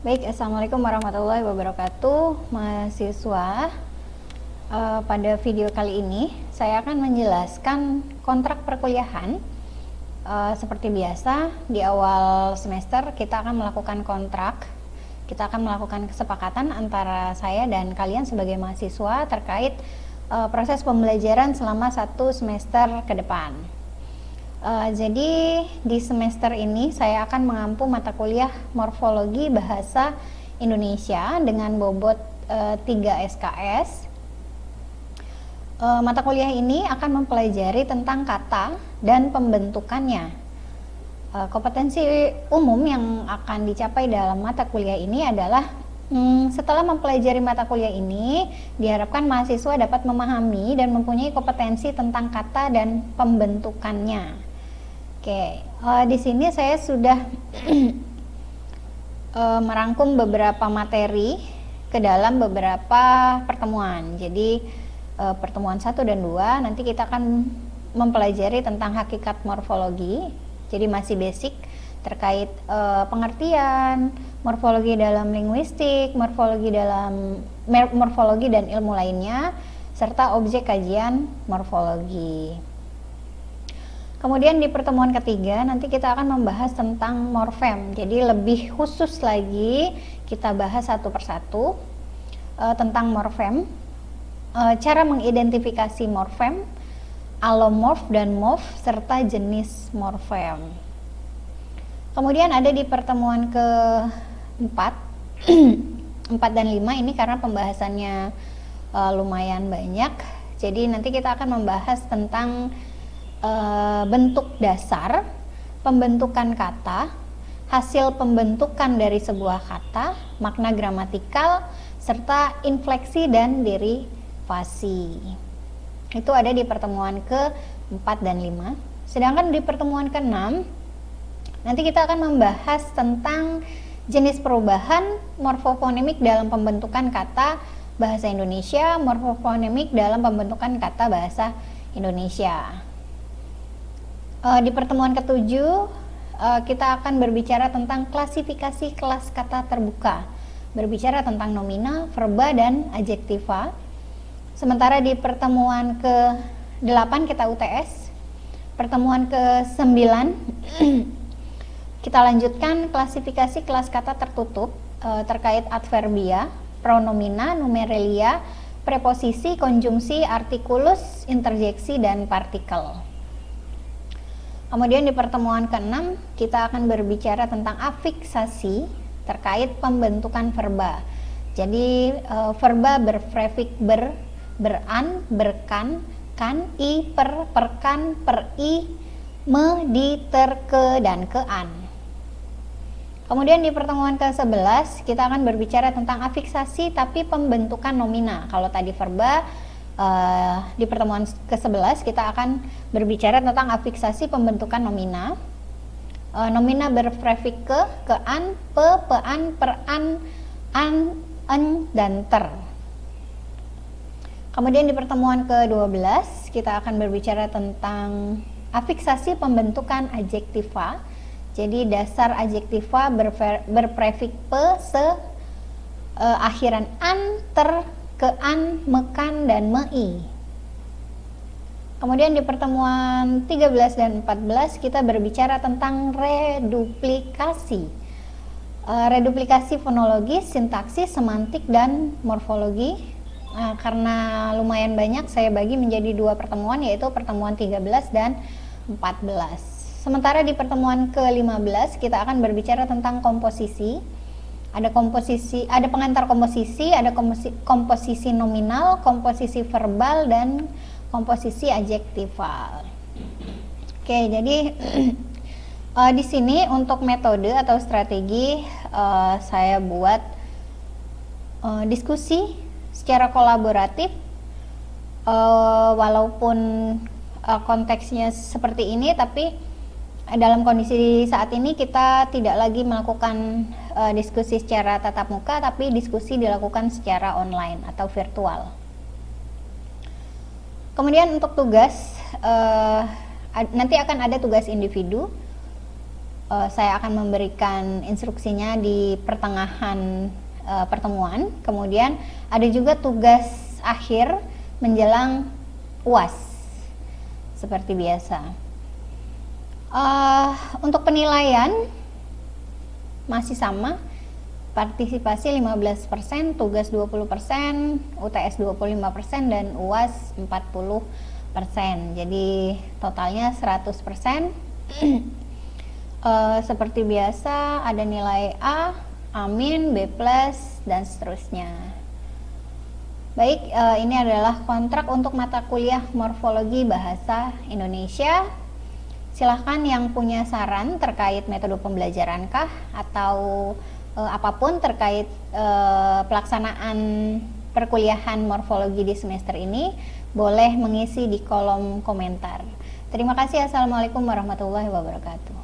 Baik, Assalamualaikum warahmatullahi wabarakatuh, mahasiswa. Pada video kali ini, saya akan menjelaskan kontrak perkuliahan. Seperti biasa, di awal semester kita akan melakukan kontrak. Kita akan melakukan kesepakatan antara saya dan kalian sebagai mahasiswa terkait proses pembelajaran selama 1 semester ke depan. Jadi di semester ini saya akan mengampu mata kuliah Morfologi Bahasa Indonesia dengan bobot 3 SKS. Mata kuliah ini akan mempelajari tentang kata dan pembentukannya. Kompetensi umum yang akan dicapai dalam mata kuliah ini adalah setelah mempelajari mata kuliah ini, diharapkan mahasiswa dapat memahami dan mempunyai kompetensi tentang kata dan pembentukannya. Oke, di sini saya sudah merangkum beberapa materi ke dalam beberapa pertemuan. Jadi pertemuan 1 dan 2 nanti kita akan mempelajari tentang hakikat morfologi. Jadi masih basic terkait pengertian, morfologi dalam linguistik, morfologi dan ilmu lainnya, serta objek kajian morfologi. Kemudian di pertemuan ketiga nanti kita akan membahas tentang morfem. Jadi lebih khusus lagi kita bahas satu persatu tentang morfem, cara mengidentifikasi morfem, alomorf dan morf, serta jenis morfem. Kemudian ada di pertemuan keempat 4 dan 5 ini karena pembahasannya lumayan banyak. Jadi nanti kita akan membahas tentang bentuk dasar, pembentukan kata, hasil pembentukan dari sebuah kata, makna gramatikal, serta infleksi dan derivasi. Itu ada di pertemuan ke-4 dan 5. Sedangkan di pertemuan ke-6 nanti kita akan membahas tentang jenis perubahan morfofonemik dalam pembentukan kata bahasa Indonesia, morfofonemik dalam pembentukan kata bahasa Indonesia. Di pertemuan ke-7 kita akan berbicara tentang klasifikasi kelas kata terbuka, berbicara tentang nomina, verba, dan adjektiva. Sementara di pertemuan ke-8 kita UTS, pertemuan ke-9 kita lanjutkan klasifikasi kelas kata tertutup terkait adverbia, pronomina, numeralia, preposisi, konjungsi, artikulus, interjeksi, dan partikel. Kemudian di pertemuan ke-6 kita akan berbicara tentang afiksasi terkait pembentukan verba. Jadi verba berprefik ber, beran, berkan, kan, i, per, perkan, per, i, me, di, ter, ke, dan kean. Kemudian di pertemuan ke-11 kita akan berbicara tentang afiksasi tapi pembentukan nomina. Kalau tadi verba, di pertemuan ke-11 kita akan berbicara tentang afiksasi pembentukan nomina. Nomina berprefik ke, an, pe, pean, peran, an, en, dan ter. Kemudian di pertemuan ke-12 kita akan berbicara tentang afiksasi pembentukan adjektiva. Jadi dasar adjektiva berprefik pe, se, akhiran an, ter, kean, mekan, dan mei. Kemudian di pertemuan 13 dan 14 kita berbicara tentang reduplikasi. Reduplikasi fonologis, sintaksis, semantik, dan morfologi. Karena lumayan banyak saya bagi menjadi 2 pertemuan, yaitu pertemuan 13 dan 14. Sementara di pertemuan ke-15 kita akan berbicara tentang komposisi. Ada pengantar komposisi, ada komposisi nominal, komposisi verbal, dan komposisi adjektival. Oke, jadi di sini untuk metode atau strategi saya buat diskusi secara kolaboratif, walaupun konteksnya seperti ini, tapi dalam kondisi saat ini kita tidak lagi melakukan diskusi secara tatap muka, tapi diskusi dilakukan secara online atau virtual. Kemudian untuk tugas, nanti akan ada tugas individu. Saya akan memberikan instruksinya di pertengahan pertemuan. Kemudian ada juga tugas akhir menjelang UAS seperti biasa. Untuk penilaian masih sama, partisipasi 15%, tugas 20%, UTS 25%, dan UAS 40%. Jadi totalnya 100%. Seperti biasa ada nilai A, Amin, B+, dan seterusnya. Baik, ini adalah kontrak untuk mata kuliah Morfologi Bahasa Indonesia. Silahkan yang punya saran terkait metode pembelajarankah atau apapun terkait pelaksanaan perkuliahan morfologi di semester ini, boleh mengisi di kolom komentar. Terima kasih. Assalamualaikum warahmatullahi wabarakatuh.